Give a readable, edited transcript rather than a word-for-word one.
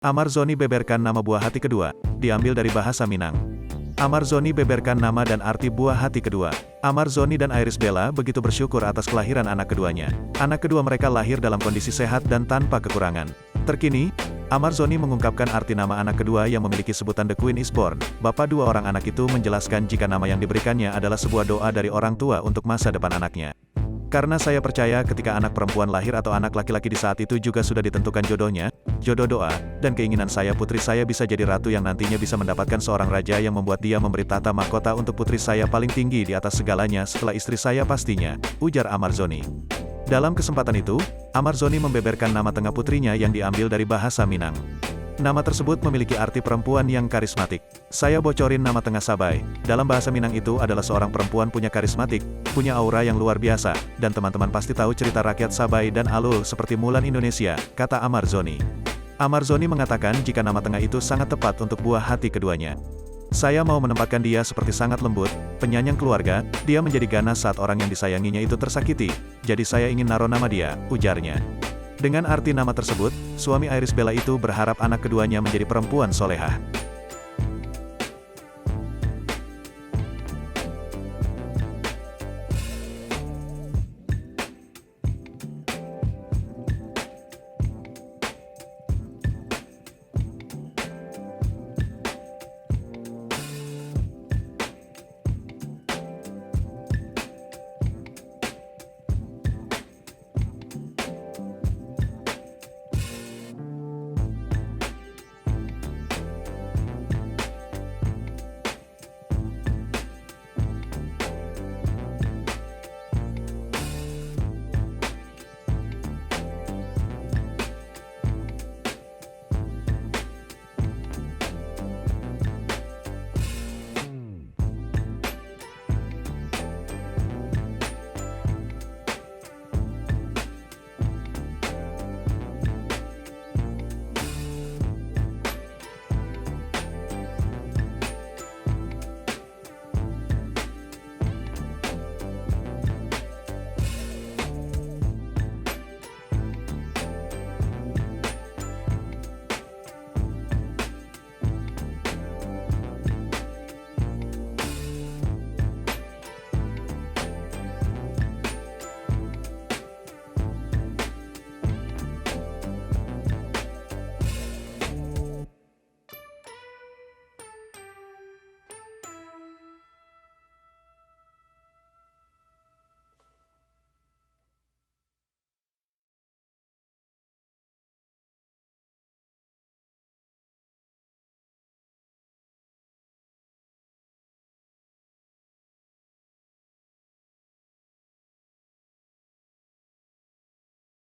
Amarzoni beberkan nama buah hati kedua, diambil dari bahasa Minang. Amarzoni beberkan nama dan arti buah hati kedua. Amarzoni dan Iris Bella begitu bersyukur atas kelahiran anak keduanya. Anak kedua mereka lahir dalam kondisi sehat dan tanpa kekurangan. Terkini, Amarzoni mengungkapkan arti nama anak kedua yang memiliki sebutan The Queen is Born. Bapak dua orang anak itu menjelaskan jika nama yang diberikannya adalah sebuah doa dari orang tua untuk masa depan anaknya. Karena saya percaya ketika anak perempuan lahir atau anak laki-laki di saat itu juga sudah ditentukan jodohnya, jodoh doa, dan keinginan saya putri saya bisa jadi ratu yang nantinya bisa mendapatkan seorang raja yang membuat dia memberi tata mahkota untuk putri saya paling tinggi di atas segalanya setelah istri saya pastinya, ujar Amarzoni. Dalam kesempatan itu, Amarzoni membeberkan nama tengah putrinya yang diambil dari bahasa Minang. Nama tersebut memiliki arti perempuan yang karismatik. Saya bocorin nama tengah Sabai. Dalam bahasa Minang itu adalah seorang perempuan punya karismatik, punya aura yang luar biasa, dan teman-teman pasti tahu cerita rakyat Sabai dan Alul seperti Mulan Indonesia, kata Amarzoni. Amarzoni mengatakan jika nama tengah itu sangat tepat untuk buah hati keduanya. Saya mau menempatkan dia seperti sangat lembut, penyayang keluarga, dia menjadi ganas saat orang yang disayanginya itu tersakiti, jadi saya ingin naruh nama dia, ujarnya. Dengan arti nama tersebut, suami Iris Bella itu berharap anak keduanya menjadi perempuan solehah.